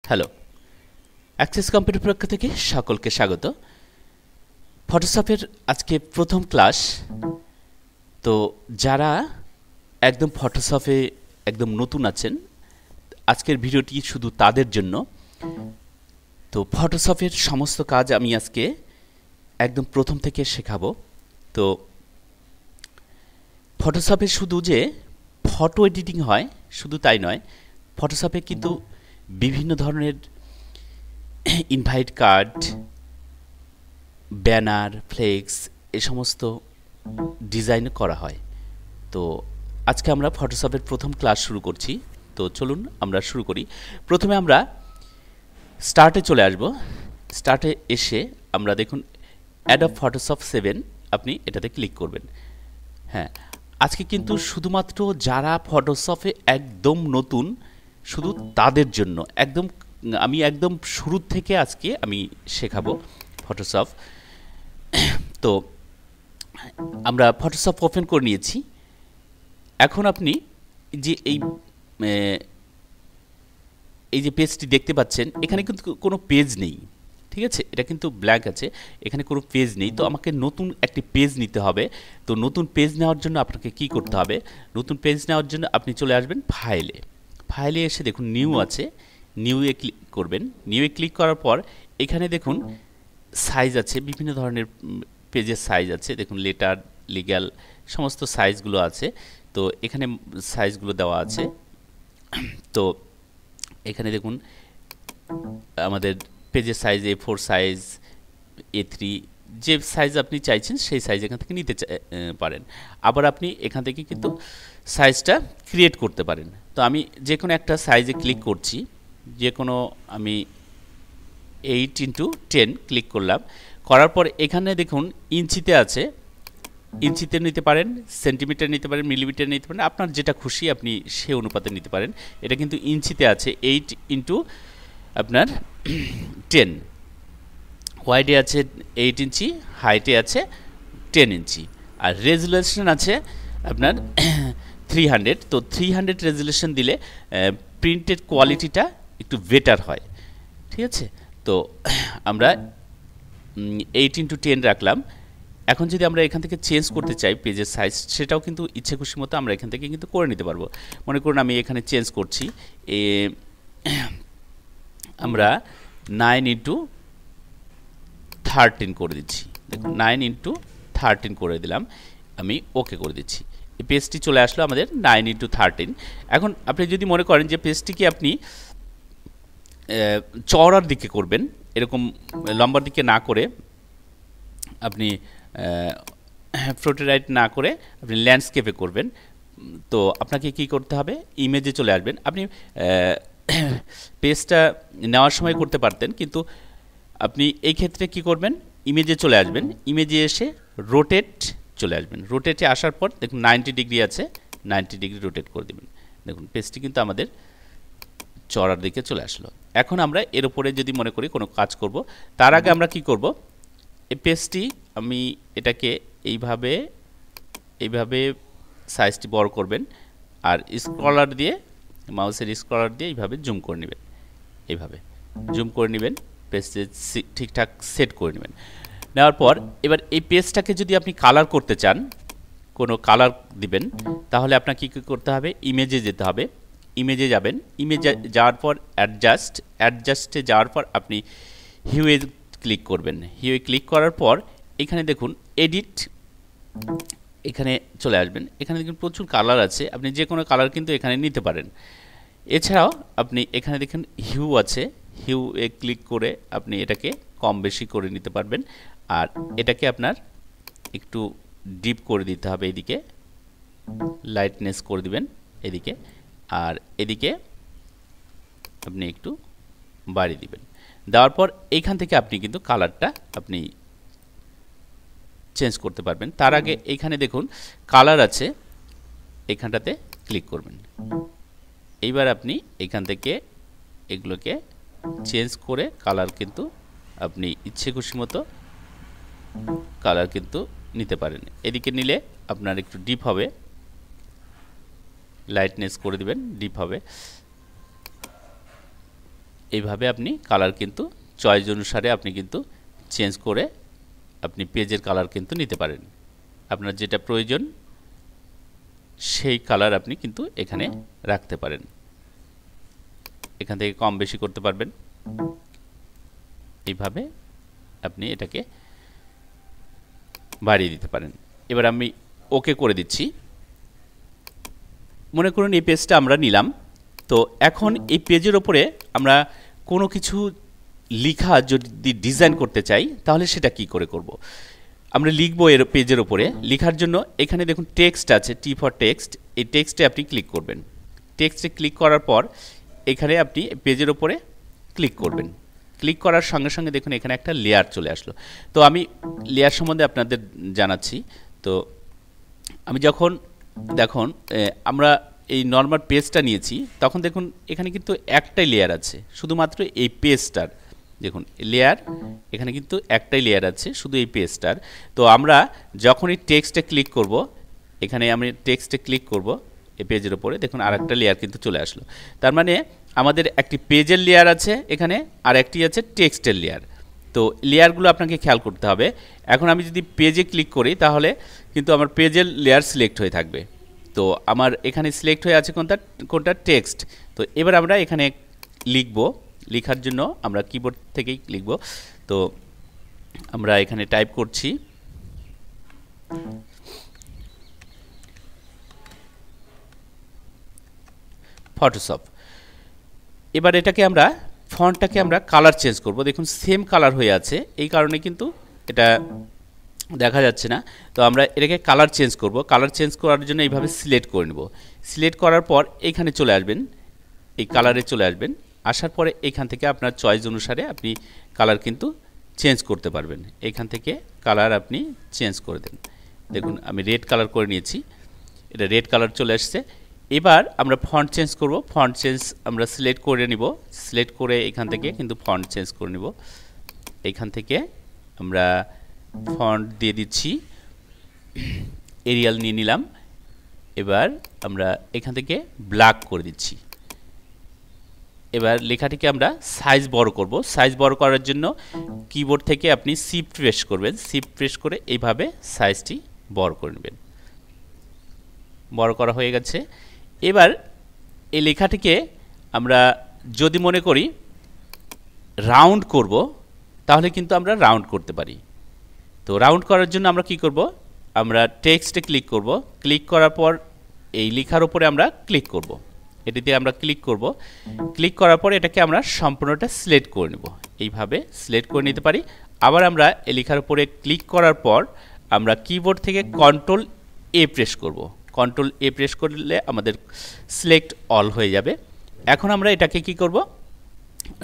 Hello, access computer পক্ষ থেকে সকলকে স্বাগত। ফটোশপের আজকে প্রথম ক্লাস। তো যারা একদম ফটোশপে একদম নতুন আছেন, আজকের ভিডিওটি শুধু তাদের জন্য। তো ফটোশপের সমস্ত কাজ আমি আজকে একদম প্রথম থেকে শেখাবো। তো ফটোশপে শুধু যে ফটো এডিটিং হয় শুধু তাই নয়, ফটোশপে কিন্তু বিভিন্ন ধরনের ইনভাইট কার্ড, ব্যানার, ফ্লেক্স এ সমস্ত ডিজাইন করা হয়। তো আজকে আমরা ফটোশপের প্রথম ক্লাস শুরু করছি। তো চলুন আমরা শুরু করি। প্রথমে আমরা স্টার্টে চলে আসব। স্টার্টে এসে আমরা দেখুন অ্যাডব ফটোশপ 7, আপনি এটাতে ক্লিক করবেন। হ্যাঁ, আজকে কিন্তু শুধুমাত্র যারা ফটোশপে একদম নতুন শুধু তাদের জন্য আমি একদম শুরু থেকে আজকে আমি শেখাবো ফটোশপ। তো আমরা ফটোশপ ওপেন করে নিয়েছি। এখন আপনি যে এই যে পেজটি দেখতে পাচ্ছেন, এখানে কিন্তু কোনো পেজ নেই, ঠিক আছে? এটা কিন্তু ব্ল্যাঙ্ক আছে, এখানে কোনো পেজ নেই। তো আমাকে নতুন একটি পেজ নিতে হবে। তো নতুন পেজ নেওয়ার জন্য আপনাকে কি করতে হবে? নতুন পেজ নেওয়ার জন্য আপনি চলে আসবেন ফাইলে। ফাইলে এসে দেখুন নিউ আছে, নিউয়ে ক্লিক করবেন। নিউয়ে ক্লিক করার পর এখানে দেখুন সাইজ আছে, বিভিন্ন ধরনের পেজের সাইজ আছে। দেখুন লেটার, লিগ্যাল সমস্ত সাইজগুলো আছে। তো এখানে সাইজগুলো দেওয়া আছে। তো এখানে দেখুন আমাদের পেজের সাইজ A4 সাইজ, A3, যে সাইজ আপনি চাইছেন সেই সাইজ এখান থেকে নিতে পারেন। আবার আপনি এখান থেকে কিন্তু সাইজটা ক্রিয়েট করতে পারেন। তো আমি যে কোনো একটা সাইজে ক্লিক করছি, যে কোনো আমি 8x10 ক্লিক করলাম। করার পর এখানে দেখুন ইঞ্চিতে আছে, ইঞ্চিতে নিতে পারেন, সেন্টিমিটার নিতে পারেন, মিলিমিটার নিতে পারেন, আপনার যেটা খুশি আপনি সে অনুপাতে নিতে পারেন। এটা কিন্তু ইঞ্চিতে আছে 8x10, ওয়াইডে আছে 8 ইঞ্চি, হাইটে আছে 10 ইঞ্চি, আর রেজুলেশন আছে আপনার 300। তো 300 রেজুলেশন দিলে প্রিন্টের কোয়ালিটিটা একটু বেটার হয়, ঠিক আছে? তো আমরা 8x10 রাখলাম। এখন যদি আমরা এখান থেকে চেঞ্জ করতে চাই পেজের সাইজ, সেটাও কিন্তু ইচ্ছে খুশি মতো আমরা এখান থেকে কিন্তু করে নিতে পারবো। মনে করুন আমি এখানে চেঞ্জ করছি, আমরা 9x13 করে দিচ্ছি। দেখুন 9x13 করে দিলাম, আমি ওকে করে দিচ্ছি। এই পেজটি চলে আসলো আমাদের 9x13। এখন আপনি যদি মনে করেন যে পেজটিকে আপনি চওড়ার দিকে করবেন, এরকম লম্বার দিকে না করে, আপনি ফ্লোটেরাইট না করে আপনি ল্যান্ডস্কেপে করবেন। তো আপনাকে কি করতে হবে? ইমেজে চলে আসবেন। আপনি পেজটা নেওয়ার সময় করতে পারতেন, কিন্তু আপনি এই ক্ষেত্রে কি করবেন? ইমেজে চলে আসবেন। ইমেজে এসে রোটেট চলে আসবেন। রোটেটে আসার পর দেখুন 90 ডিগ্রি আছে, 90 ডিগ্রি রোটেট করে দেবেন। দেখুন পেজটি কিন্তু আমাদের চড়ার দিকে চলে আসলো। এখন আমরা এর উপরে যদি মনে করি কোনো কাজ করব, তার আগে আমরা কি করব? এই পেজটি আমি এটাকে এইভাবে সাইজটি বড় করবেন, আর স্ক্রলার দিয়ে, মাউসের স্ক্রলার দিয়ে এইভাবে জুম করে নেবেন। এইভাবে জুম করে নেবেন, পেজটি ঠিকঠাক সেট করে নেবেন। নেওয়ার পর এবার এই পেজটাকে যদি আপনি কালার করতে চান, কোনো কালার দিবেন, তাহলে আপনাকে কী করতে হবে? ইমেজে যেতে হবে। ইমেজে যাবেন, ইমেজে যাওয়ার পর অ্যাডজাস্টে যাওয়ার পর আপনি হিউয়ে ক্লিক করবেন। হিউয়ে ক্লিক করার পর এখানে দেখুন এডিট, এখানে চলে আসবেন। এখানে দেখুন প্রচুর কালার আছে, আপনি যে কোনো কালার কিন্তু এখানে নিতে পারেন। এছাড়াও আপনি এখানে দেখুন হিউ আছে, হিউয়ে ক্লিক করে আপনি এটাকে কম বেশি করে নিতে পারবেন। আর এটাকে আপনার একটু ডিপ করে দিতে হবে, এদিকে লাইটনেস করে দিবেন এদিকে, আর এদিকে আপনি একটু বাড়িয়ে দিবেন। দেওয়ার পর এইখান থেকে আপনি কিন্তু কালারটা আপনি চেঞ্জ করতে পারবেন। তার আগে এইখানে দেখুন কালার আছে, এইখানটাতে ক্লিক করবেন। এইবার আপনি এইখান থেকে এগুলোকে চেঞ্জ করে কালার কিন্তু আপনি ইচ্ছে খুশি মতো কালার কিন্তু নিতে পারেন। এদিকে নিলে আপনার একটু ডিপ হবে, লাইটনেস করে দিবেন, ডিপ হবে। এইভাবে আপনি কালার কিন্তু চয়েস অনুসারে আপনি কিন্তু চেঞ্জ করে আপনি পেজের কালার কিন্তু নিতে পারেন। আপনার যেটা প্রয়োজন সেই কালার আপনি কিন্তু এখানে রাখতে পারেন। এখান থেকে কম বেশি করতে পারবেন। এইভাবে আপনি এটাকে বাড়িয়ে দিতে পারেন। এবার আমি ওকে করে দিচ্ছি। মনে করুন এই পেজটা আমরা নিলাম। তো এখন এই পেজের ওপরে আমরা কোনো কিছু লেখা যদি ডিজাইন করতে চাই তাহলে সেটা কি করে করব। আমরা লিখব এর পেজের ওপরে। লেখার জন্য এখানে দেখুন টেক্সট আছে, টি ফর টেক্সট। এই টেক্সটে আপনি ক্লিক করবেন। টেক্সটে ক্লিক করার পর এখানে আপনি পেজের ওপরে ক্লিক করবেন। ক্লিক করার সঙ্গে সঙ্গে দেখুন এখানে একটা লেয়ার চলে আসলো। তো আমি লেয়ার সম্বন্ধে আপনাদের জানাচ্ছি। তো আমি যখন দেখুন আমরা এই নর্মাল পেজটা নিয়েছি, তখন দেখুন এখানে কিন্তু একটাই লেয়ার আছে, শুধুমাত্র এই পেজটার। দেখুন লেয়ার এখানে কিন্তু একটাই লেয়ার আছে, শুধু এই পেজটার। তো আমরা যখন এই টেক্সটে ক্লিক করব, এখানে আমি টেক্সটে ক্লিক করব এই পেজের উপরে, দেখুন আরেকটা লেয়ার কিন্তু চলে আসলো। তার মানে আমাদের একটি পেজের লেয়ার আছে এখানে, আর একটি আছে টেক্সটের লেয়ার। তো লেয়ারগুলো আপনাকে খেয়াল করতে হবে। এখন আমি যদি পেজে ক্লিক করি তাহলে কিন্তু আমার পেজের লেয়ার সিলেক্ট হয়ে থাকবে। তো আমার এখানে সিলেক্ট হয়ে আছে কোনটা টেক্সট। তো এবার আমরা এখানে লিখব। লেখার জন্য আমরা কিবোর্ড থেকেই লিখব। তো আমরা এখানে টাইপ করছি ফটোশপ। এবার এটাকে আমরা ফন্টটাকে আমরা কালার চেঞ্জ করব। দেখুন সেম কালার হয়ে আছে, এই কারণে কিন্তু এটা দেখা যাচ্ছে না। তো আমরা এটাকে কালার চেঞ্জ করব। কালার চেঞ্জ করার জন্য এইভাবে সিলেক্ট করে নেব। সিলেক্ট করার পর এইখানে চলে আসবেন, এই কালারে চলে আসবেন। আসার পরে এইখান থেকে আপনার চয়েস অনুসারে আপনি কালার কিন্তু চেঞ্জ করতে পারবেন। এইখান থেকে কালার আপনি চেঞ্জ করে দেন। দেখুন আমি রেড কালার করে নিয়েছি, এটা রেড কালার চলে আসছে। এবার আমরা ফন্ট চেঞ্জ করব। ফন্ট চেঞ্জ আমরা সিলেক্ট করে নিব। সিলেক্ট করে এখান থেকে কিন্তু ফন্ট চেঞ্জ করে নিব। এইখান থেকে আমরা ফন্ট দিয়ে দিচ্ছি, এরিয়াল নিয়ে নিলাম। এবার আমরা এখান থেকে ব্ল্যাক করে দিচ্ছি। এবার লেখাটিকে আমরা সাইজ বড় করব। সাইজ বড় করার জন্য কিবোর্ড থেকে আপনি শিফট প্রেস করবেন। শিফট প্রেস করে এইভাবে সাইজটি বড় করে নেবেন। বড় করা হয়ে গেছে। এবার এই লেখাটিকে আমরা যদি মনে করি রাউন্ড করব, তাহলে কিন্তু আমরা রাউন্ড করতে পারি। তো রাউন্ড করার জন্য আমরা কি করব, আমরা টেক্সটে ক্লিক করব। ক্লিক করার পর এই লেখার উপরে আমরা ক্লিক করব। এটিতে আমরা ক্লিক করব। ক্লিক করার পর এটাকে আমরা সম্পূর্ণটা সিলেক্ট করে নেব। এইভাবে সিলেক্ট করে নিতে পারি। আবার আমরা এই লেখার উপরে ক্লিক করার পর আমরা কিবোর্ড থেকে কন্ট্রোল এ প্রেস করব। কন্ট্রোল এ প্রেস করলে আমাদের সিলেক্ট অল হয়ে যাবে। এখন আমরা এটাকে কি করব,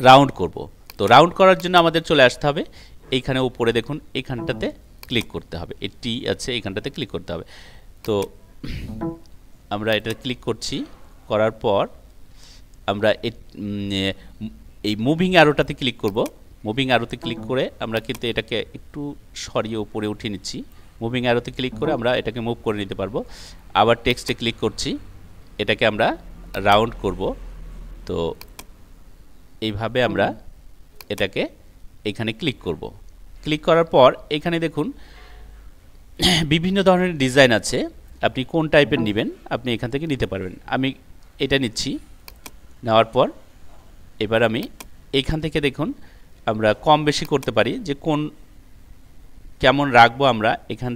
রাউন্ড করব। তো রাউন্ড করার জন্য আমাদের চলে আসতে হবে এইখানে উপরে, দেখুন এইখানটাতে ক্লিক করতে হবে। এটি আছে, এইখানটাতে ক্লিক করতে হবে। তো আমরা এটা ক্লিক করছি। করার পর আমরা এই মুভিং অ্যারোটাতে ক্লিক করব। মুভিং অ্যারোতে ক্লিক করে আমরা কিন্তু এটাকে একটু সরিয়ে উপরে উঠিয়ে নিচ্ছি। মুভিং অ্যারোতে ক্লিক করে আমরা এটাকে মুভ করে নিতে পারবো। আবার টেক্সটে ক্লিক করছি, এটাকে আমরা রাউন্ড করব। তো এইভাবে আমরা এটাকে এখানে ক্লিক করব। ক্লিক করার পর এখানে দেখুন বিভিন্ন ধরনের ডিজাইন আছে, আপনি কোন টাইপের নেবেন আপনি এখান থেকে নিতে পারবেন। আমি এটা নিচ্ছি। নেওয়ার পর এবার আমি এইখান থেকে দেখুন আমরা কম বেশি করতে পারি, যে কোন কেমন রাখবো আমরা এখান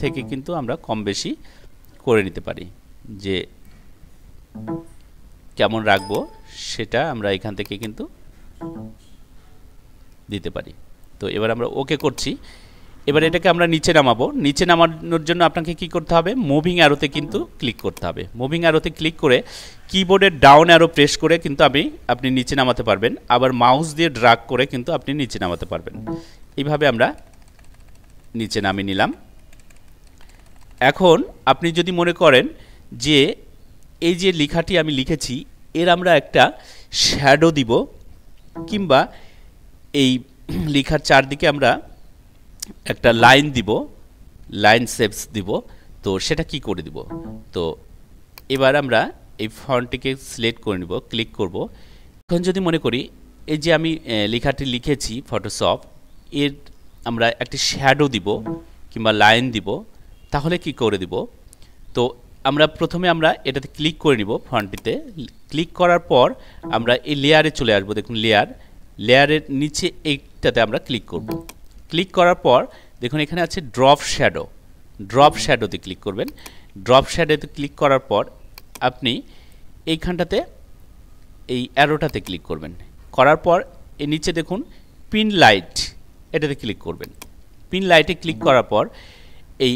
থেকে কিন্তু আমরা কম বেশি করে নিতে পারি, যে কেমন রাখবো সেটা আমরা এখান থেকে কিন্তু দিতে পারি। তো এবার আমরা ওকে করছি। এবার এটাকে আমরা নিচে নামাবো। নিচে নামানোর জন্য আপনাকে কি করতে হবে, মুভিং অ্যারোতে কিন্তু ক্লিক করতে হবে। মুভিং অ্যারোতে ক্লিক করে কিবোর্ডের ডাউন অ্যারো প্রেস করে কিন্তু আপনি নিচে নামাতে পারবেন। আবার মাউস দিয়ে ড্র্যাগ করে কিন্তু আপনি নিচে নামাতে পারবেন। এইভাবে আমরা নিচে নামিয়ে নিলাম। এখন আপনি যদি মনে করেন যে এই যে লেখাটি আমি লিখেছি এর আমরা একটা শ্যাডো দিব, কিংবা এই লেখার চারদিকে আমরা একটা লাইন দিব, লাইন শেপস দিব, তো সেটা কি করে দিব। তো এবার আমরা এই ফন্টটিকে সিলেক্ট করে নিব, ক্লিক করব। এখন যদি মনে করি এই যে আমি লেখাটি লিখেছি ফটোশপ, এর আমরা একটি শ্যাডো দিব কিংবা লাইন দিব, তাহলে কি করে দিব? তো আমরা প্রথমে এটাতে ক্লিক করে নিব। ফন্টটিতে ক্লিক করার পর আমরা এই লেয়ারে চলে আসব। দেখুন লেয়ারের নিচে এইটাতে আমরা ক্লিক করব। ক্লিক করার পর দেখুন এখানে আছে ড্রপ শ্যাডোতে ক্লিক করবেন। ড্রপ শ্যাডোতে ক্লিক করার পর আপনি এইখানটাতে এই অ্যারোটাতে ক্লিক করবেন। করার পর এই নিচে দেখুন পিন লাইট, এটাতে ক্লিক করবেন। পিন লাইটে ক্লিক করার পর এই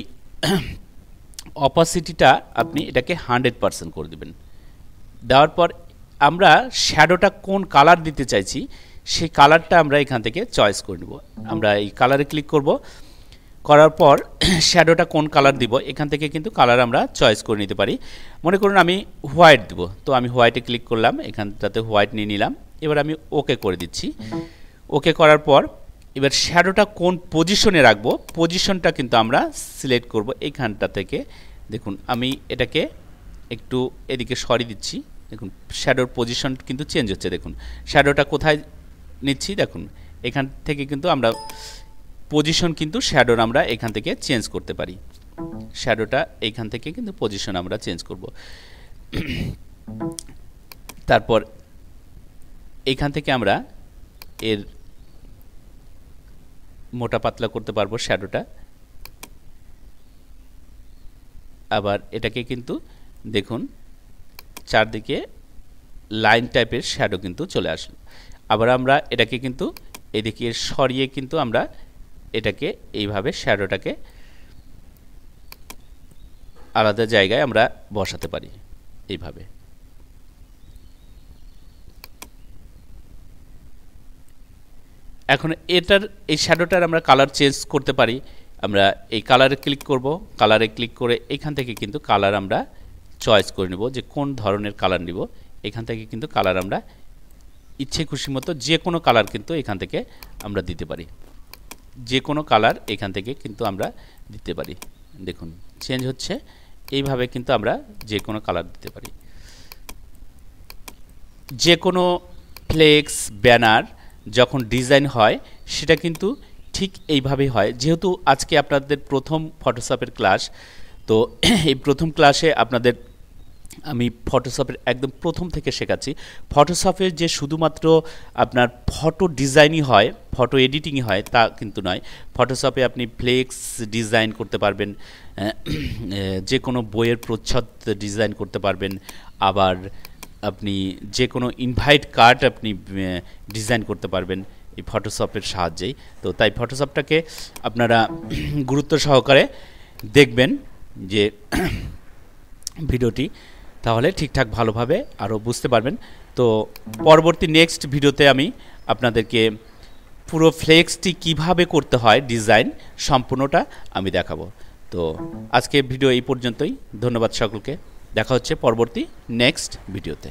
অপাসিটিটা আপনি এটাকে 100% করে দেবেন। দেওয়ার পর আমরা শ্যাডোটা কোন কালার দিতে চাইছি সেই কালারটা আমরা এখান থেকে চয়েস করে নেব। আমরা এই কালারে ক্লিক করব। করার পর শ্যাডোটা কোন কালার দিব এখান থেকে কিন্তু কালার আমরা চয়েস করে নিতে পারি। মনে করুন আমি হোয়াইট দিব, তো আমি হোয়াইটে ক্লিক করলাম, এখানটাতে হোয়াইট নিয়ে নিলাম। এবার আমি ওকে করে দিচ্ছি। ওকে করার পর এবার শ্যাডোটা কোন পজিশনে রাখবো, পজিশনটা কিন্তু আমরা সিলেক্ট করব এইখানটা থেকে। দেখুন আমি এটাকে একটু এদিকে সরিয়ে দিচ্ছি। দেখুন শ্যাডোর পজিশন কিন্তু চেঞ্জ হচ্ছে। দেখুন শ্যাডোটা কোথায় নিচ্ছি, দেখুন এখান থেকে কিন্তু আমরা পজিশন কিন্তু শ্যাডোর আমরা এখান থেকে চেঞ্জ করতে পারি। শ্যাডোটা এইখান থেকে কিন্তু পজিশন আমরা চেঞ্জ করব। তারপর এইখান থেকে আমরা এর মোটা পাতলা করতে পারবো শ্যাডোটা। আবার এটাকে কিন্তু দেখুন চারদিকে লাইন টাইপের শ্যাডো কিন্তু চলে আসলো। আবার আমরা এটাকে কিন্তু এদিকে সরিয়ে কিন্তু আমরা এটাকে এইভাবে শ্যাডোটাকে আলাদা জায়গায় আমরা বসাতে পারি এইভাবে। এখন এই শ্যাডোটার আমরা কালার চেঞ্জ করতে পারি। আমরা এই কালারে ক্লিক করব। কালারে ক্লিক করে এখান থেকে কিন্তু কালার আমরা চয়েস করে নেব যে কোন ধরনের কালার নিব। এখান থেকে কিন্তু কালার আমরা ইচ্ছে খুশি মতো যে কোনো কালার কিন্তু এখান থেকে আমরা দিতে পারি। যে কোনো কালার এখান থেকে কিন্তু আমরা দিতে পারি। দেখুন চেঞ্জ হচ্ছে, এইভাবে কিন্তু আমরা যে কোনো কালার দিতে পারি। যে কোনো ফ্লেক্স ব্যানার যখন ডিজাইন হয় সেটা কিন্তু ঠিক এইভাবেই হয়। যেহেতু আজকে আপনাদের প্রথম ফটোশপের ক্লাস, তো এই প্রথম ক্লাসে আপনাদের আমি ফটোশপের একদম প্রথম থেকে শেখাচ্ছি। ফটোশপের যে শুধুমাত্র আপনার ফটো ডিজাইনই হয়, ফটো এডিটিংই হয় তা কিন্তু নয়। ফটোশপে আপনি ফ্লেক্স ডিজাইন করতে পারবেন, যে কোনো বইয়ের প্রচ্ছদ ডিজাইন করতে পারবেন, আবার আপনি যে কোনো ইনভাইট কার্ড আপনি ডিজাইন করতে পারবেন এই ফটোশপের সাহায্যেই। তো তাই ফটোশপটাকে আপনারা গুরুত্ব সহকারে দেখবেন যে ভিডিওটি, তাহলে ঠিকঠাক ভালোভাবে আরও বুঝতে পারবেন। তো পরবর্তী নেক্সট ভিডিওতে আমি আপনাদেরকে পুরো ফ্লেক্সটি কিভাবে করতে হয় ডিজাইন সম্পূর্ণটা আমি দেখাবো। তো আজকে ভিডিও এই পর্যন্তই। ধন্যবাদ সকলকে। দেখা হচ্ছে পরবর্তী নেক্সট ভিডিওতে।